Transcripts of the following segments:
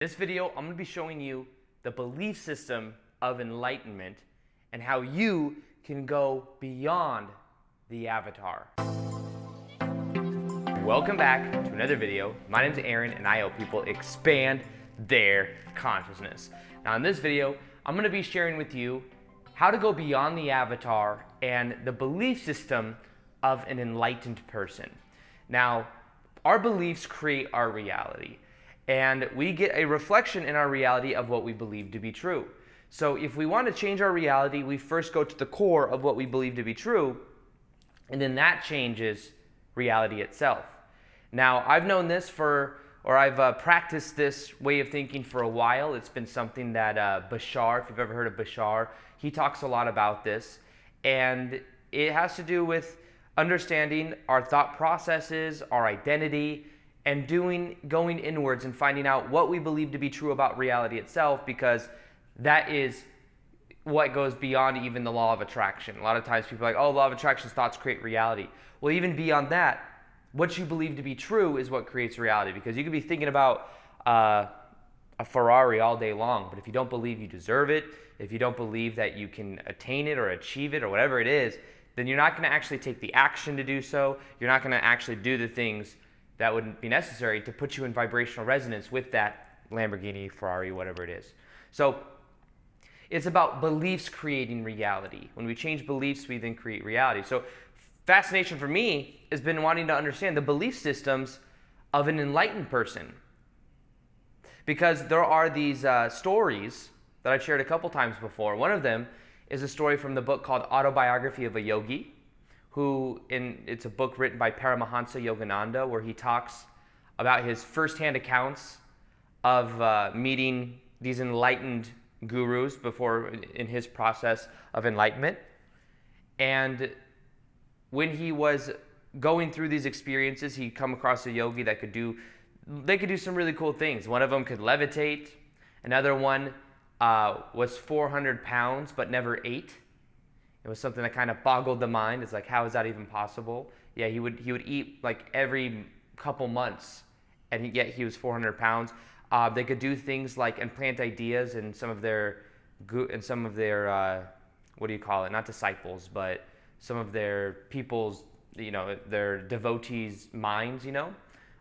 In this video, I'm going to be showing you the belief system of enlightenment and how you can go beyond the avatar. Welcome back to another video. My name is Aaron and I help people expand their consciousness. Now in this video, I'm going to be sharing with you how to go beyond the avatar and the belief system of an enlightened person. Now, our beliefs create our reality. And we get a reflection in our reality of what we believe to be true. So if we want to change our reality, we first go to the core of what we believe to be true, and then that changes reality itself. Now, I've known this I've practiced this way of thinking for a while. It's been something that Bashar, if you've ever heard of Bashar, he talks a lot about this. And it has to do with understanding our thought processes, our identity, and going inwards and finding out what we believe to be true about reality itself, because that is what goes beyond even the law of attraction. A lot of times people are like, oh, law of attraction, thoughts create reality. Well, even beyond that, what you believe to be true is what creates reality, because you could be thinking about a Ferrari all day long, but if you don't believe you deserve it, if you don't believe that you can attain it or achieve it or whatever it is, then you're not going to actually take the action to do so. You're not going to actually do the things that would be necessary to put you in vibrational resonance with that Lamborghini, Ferrari, whatever it is. So it's about beliefs creating reality. When we change beliefs, we then create reality. So fascination for me has been wanting to understand the belief systems of an enlightened person. Because there are these stories that I've shared a couple times before. One of them is a story from the book called Autobiography of a Yogi, it's a book written by Paramahansa Yogananda, where he talks about his firsthand accounts of meeting these enlightened gurus before in his process of enlightenment. And when he was going through these experiences, he'd come across a yogi that could do some really cool things. One of them could levitate. Another one was 400 pounds but never ate. It was something that kind of boggled the mind. It's like, how is that even possible? Yeah, he would eat like every couple months, and yet he was 400 pounds. They could do things like implant ideas in some of their what do you call it? Not disciples, but some of their people's, their devotees' minds.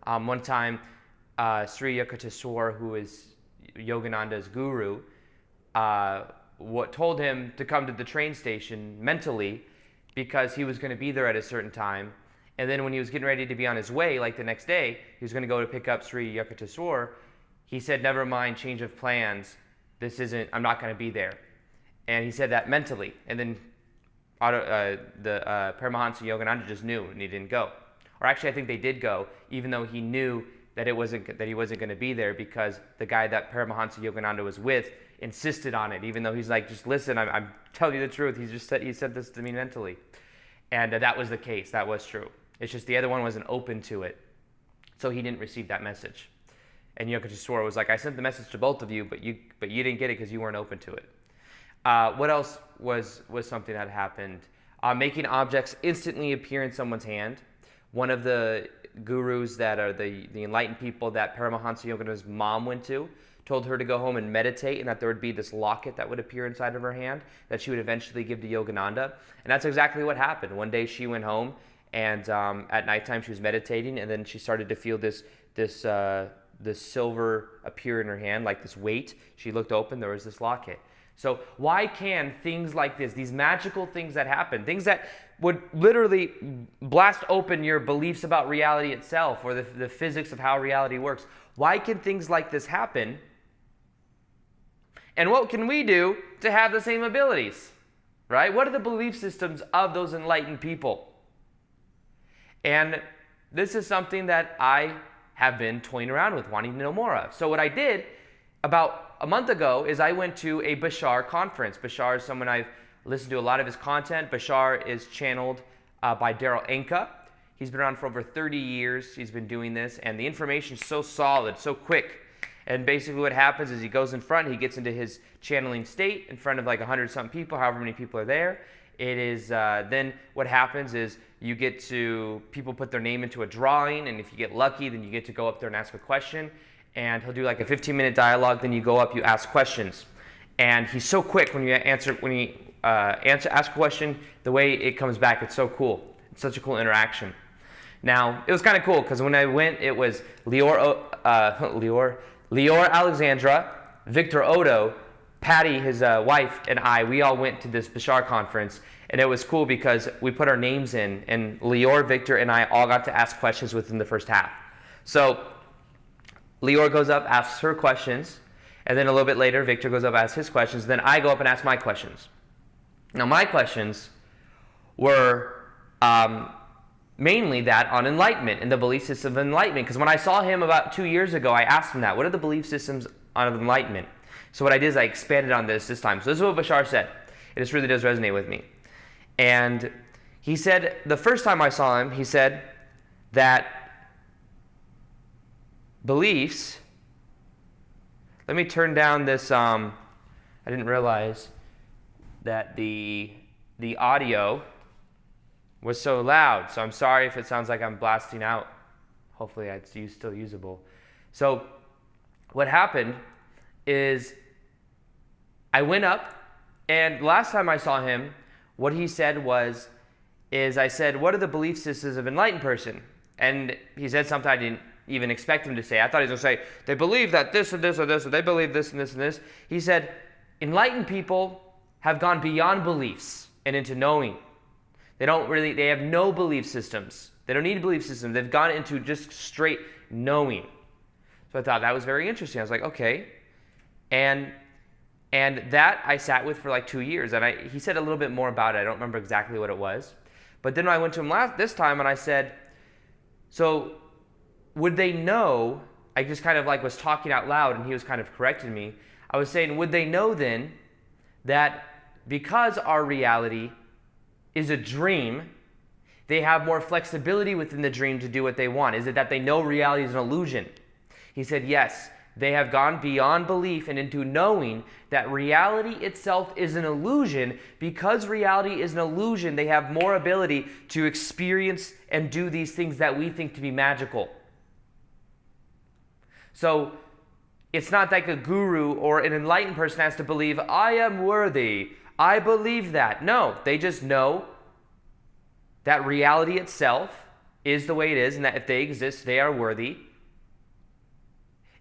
One time, Sri Yukteswar, who is Yogananda's guru, told him to come to the train station mentally because he was going to be there at a certain time. And then when he was getting ready to be on his way, like the next day, he was going to go to pick up Sri Yukteswar. He said, never mind, change of plans. I'm not going to be there. And he said that mentally. And then Paramahansa Yogananda just knew and he didn't go. Or actually, I think they did go, even though he knew that he wasn't going to be there, because the guy that Paramahansa Yogananda was with insisted on it, even though he's like, just listen, I'm telling you the truth. He said this to me mentally. And that was the case. That was true. It's just the other one wasn't open to it. So he didn't receive that message. And Yukteswar was like, I sent the message to both of you, but you didn't get it because you weren't open to it. What else was something that happened? Making objects instantly appear in someone's hand. One of the gurus that are the enlightened people that Paramahansa Yogananda's mom went to told her to go home and meditate, and that there would be this locket that would appear inside of her hand that she would eventually give to Yogananda. And that's exactly what happened. One day she went home, and at nighttime she was meditating, and then she started to feel this silver appear in her hand, like this weight. She looked open, there was this locket. So why can things like this, these magical things that happen, things that would literally blast open your beliefs about reality itself, or the physics of how reality works, why can things like this happen? And what can we do to have the same abilities, right? What are the belief systems of those enlightened people? And this is something that I have been toying around with, wanting to know more of. So what I did about a month ago is I went to a Bashar conference. Bashar is someone I've listened to a lot of his content. Bashar is channeled by Daryl Anka. He's been around for over 30 years. He's been doing this, and the information is so solid, so quick. And basically what happens is he goes in front, he gets into his channeling state in front of like 100-something people, however many people are there. It is, then what happens is people put their name into a drawing, and if you get lucky, then you get to go up there and ask a question. and he'll do like a 15-minute dialogue. Then you go up, you ask questions, and he's so quick when you ask a question. The way it comes back, it's so cool. It's such a cool interaction. Now, it was kind of cool because when I went, it was Lior Alexandra, Victor Odo, Patty, his wife, and I. We all went to this Bashar conference, and it was cool because we put our names in, and Lior, Victor, and I all got to ask questions within the first half. So Lior goes up, asks her questions, and then a little bit later, Victor goes up, asks his questions, then I go up and ask my questions. Now, my questions were mainly that on enlightenment and the belief system of enlightenment. Because when I saw him about 2 years ago, I asked him that. What are the belief systems on enlightenment? So what I did is I expanded on this time. So this is what Bashar said. And this really does resonate with me. And he said, the first time I saw him, he said that beliefs, let me turn down this, I didn't realize that the audio was so loud, so I'm sorry if it sounds like I'm blasting out. Hopefully it's still usable. So what happened is I went up, and last time I saw him, what he said is I said, what are the belief systems of an enlightened person? And he said something I didn't even expect him to say. I thought he was going to say, they believe that this and this or this, or they believe this and this and this. He said, enlightened people have gone beyond beliefs and into knowing. They have no belief systems. They don't need belief systems. They've gone into just straight knowing. So I thought that was very interesting. I was like, okay. And that I sat with for like 2 years. And he said a little bit more about it. I don't remember exactly what it was. But then I went to him this time and I said, so would they know, I just kind of like was talking out loud and he was kind of correcting me. I was saying, would they know then that because our reality is a dream, they have more flexibility within the dream to do what they want? Is it that they know reality is an illusion? He said, yes, they have gone beyond belief and into knowing that reality itself is an illusion. Because reality is an illusion, they have more ability to experience and do these things that we think to be magical. So it's not like a guru or an enlightened person has to believe, I am worthy, I believe that. No, they just know that reality itself is the way it is, and that if they exist, they are worthy.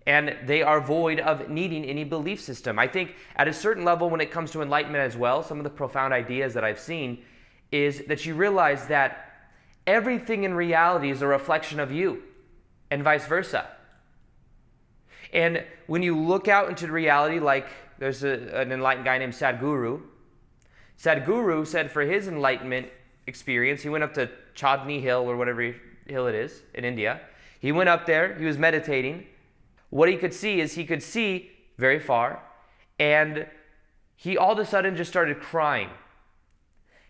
And they are void of needing any belief system. I think at a certain level when it comes to enlightenment as well, some of the profound ideas that I've seen is that you realize that everything in reality is a reflection of you, and vice versa. And when you look out into reality, like there's an enlightened guy named Sadhguru. Sadhguru said for his enlightenment experience, he went up to Chandni Hill or whatever hill it is in India. He went up there, he was meditating. What he could see is he could see very far, and he all of a sudden just started crying.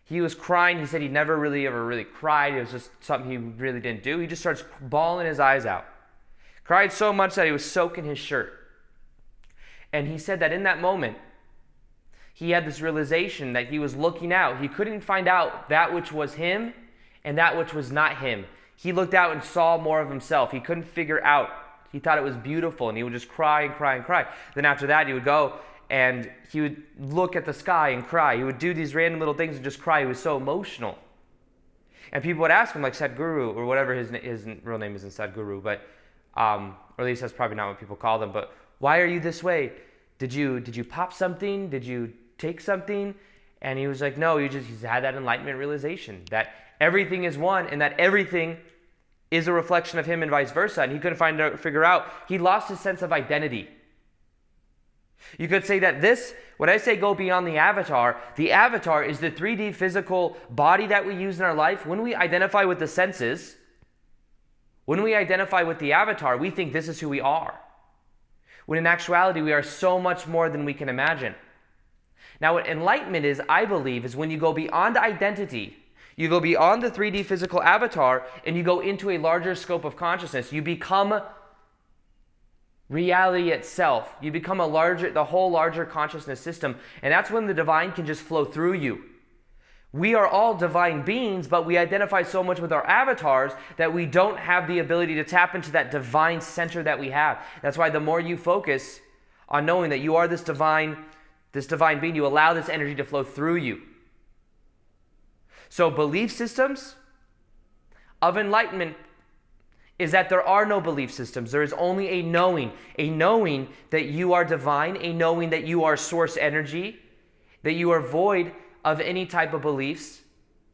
He was crying. He said he never ever cried. It was just something he really didn't do. He just starts bawling his eyes out. Cried so much that he was soaking his shirt. And he said that in that moment, he had this realization that he was looking out. He couldn't find out that which was him and that which was not him. He looked out and saw more of himself. He couldn't figure out. He thought it was beautiful, and he would just cry and cry and cry. Then after that, he would go and he would look at the sky and cry. He would do these random little things and just cry. He was so emotional. And people would ask him, like Sadhguru, or whatever his real name isn't Sadhguru, but or at least that's probably not what people call them, but why are you this way? Did you pop something? Did you take something? And he was like, no, he's had that enlightenment realization that everything is one and that everything is a reflection of him and vice versa. And he couldn't figure out, he lost his sense of identity. You could say that when I say go beyond the avatar is the 3D physical body that we use in our life. When we identify with the senses, when we identify with the avatar, we think this is who we are. When in actuality, we are so much more than we can imagine. Now, what enlightenment is, I believe, is when you go beyond identity, you go beyond the 3D physical avatar, and you go into a larger scope of consciousness. You become reality itself. You become the whole larger consciousness system, and that's when the divine can just flow through you. We are all divine beings, but we identify so much with our avatars that we don't have the ability to tap into that divine center that we have. That's why the more you focus on knowing that you are this divine being, you allow this energy to flow through you. So belief systems of enlightenment is that there are no belief systems. There is only a knowing that you are divine, a knowing that you are source energy, that you are void of any type of beliefs.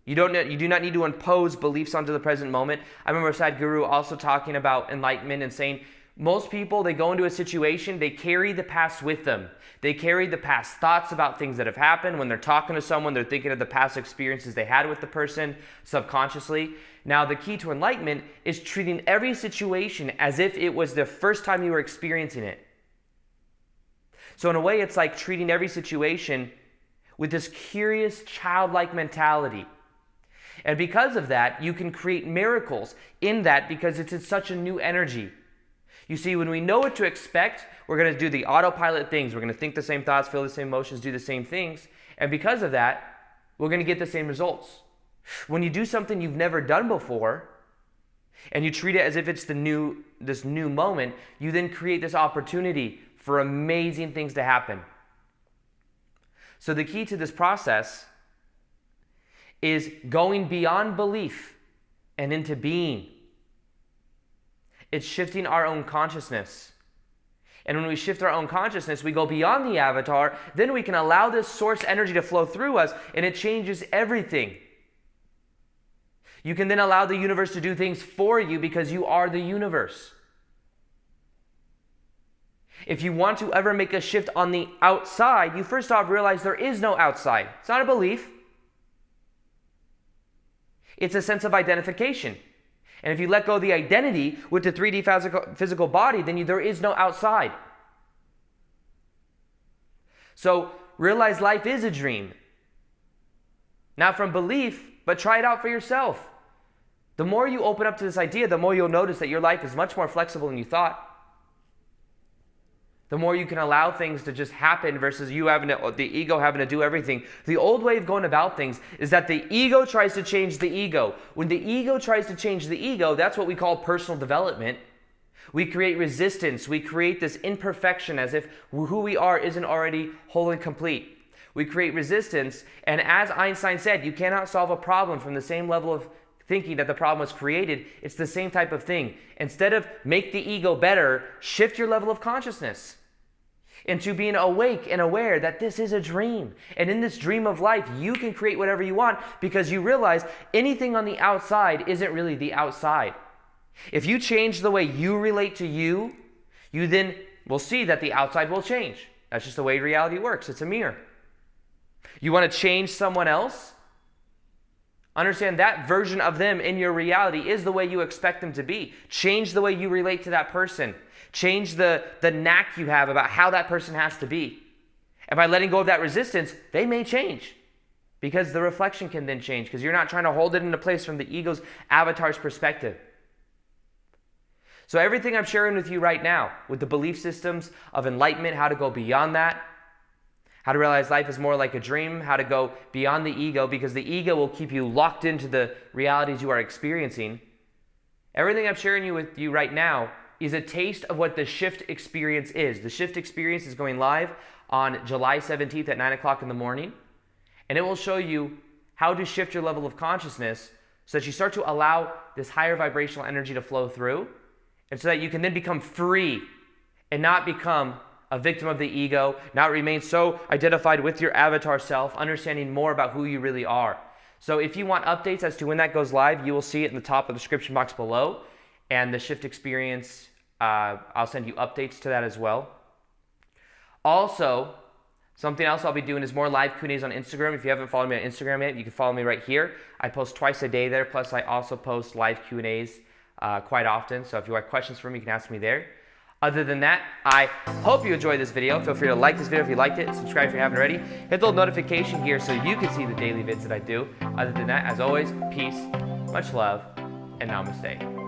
You do not need to impose beliefs onto the present moment. I remember Sadhguru also talking about enlightenment and saying, most people, they go into a situation, they carry the past with them. They carry the past thoughts about things that have happened. When they're talking to someone, they're thinking of the past experiences they had with the person subconsciously. Now, the key to enlightenment is treating every situation as if it was the first time you were experiencing it. So in a way, it's like treating every situation with this curious, childlike mentality. And because of that, you can create miracles in that because it's in such a new energy. You see, when we know what to expect, we're going to do the autopilot things. We're going to think the same thoughts, feel the same emotions, do the same things. And because of that, we're going to get the same results. When you do something you've never done before, and you treat it as if it's this new moment, you then create this opportunity for amazing things to happen. So the key to this process is going beyond belief and into being. It's shifting our own consciousness. And when we shift our own consciousness, we go beyond the avatar, then we can allow this source energy to flow through us, and it changes everything. You can then allow the universe to do things for you because you are the universe. If you want to ever make a shift on the outside, you first off realize there is no outside. It's not a belief. It's a sense of identification. And if you let go of the identity with the 3D physical body, then there is no outside. So realize life is a dream. Not from belief, but try it out for yourself. The more you open up to this idea, the more you'll notice that your life is much more flexible than you thought. The more you can allow things to just happen versus the ego having to do everything. The old way of going about things is that the ego tries to change the ego. When the ego tries to change the ego, that's what we call personal development. We create resistance. We create this imperfection as if who we are isn't already whole and complete. We create resistance, and as Einstein said, you cannot solve a problem from the same level of thinking that the problem was created. It's the same type of thing. Instead of make the ego better, shift your level of consciousness into being awake and aware that this is a dream. And in this dream of life, you can create whatever you want because you realize anything on the outside isn't really the outside. If you change the way you relate to you then will see that the outside will change. That's just the way reality works. It's a mirror. You want to change someone else? Understand that version of them in your reality is the way you expect them to be. Change the way you relate to that person. Change the knack you have about how that person has to be. And by letting go of that resistance, they may change because the reflection can then change because you're not trying to hold it into place from the ego's avatar's perspective. So everything I'm sharing with you right now with the belief systems of enlightenment, how to go beyond that, how to realize life is more like a dream, how to go beyond the ego because the ego will keep you locked into the realities you are experiencing. Everything I'm sharing with you right now is a taste of what the shift experience is. The shift experience is going live on July 17th at 9 o'clock in the morning. And it will show you how to shift your level of consciousness so that you start to allow this higher vibrational energy to flow through. And so that you can then become free and not become a victim of the ego, not remain so identified with your avatar self, understanding more about who you really are. So if you want updates as to when that goes live, you will see it in the top of the description box below. And the shift experience, I'll send you updates to that as well. Also, something else I'll be doing is more live Q&As on Instagram. If you haven't followed me on Instagram yet, you can follow me right here. I post twice a day there, plus I also post live Q&As quite often. So if you have questions for me, you can ask me there. Other than that, I hope you enjoyed this video. Feel free to like this video if you liked it. Subscribe if you haven't already. Hit the little notification here so you can see the daily vids that I do. Other than that, as always, peace, much love, and namaste.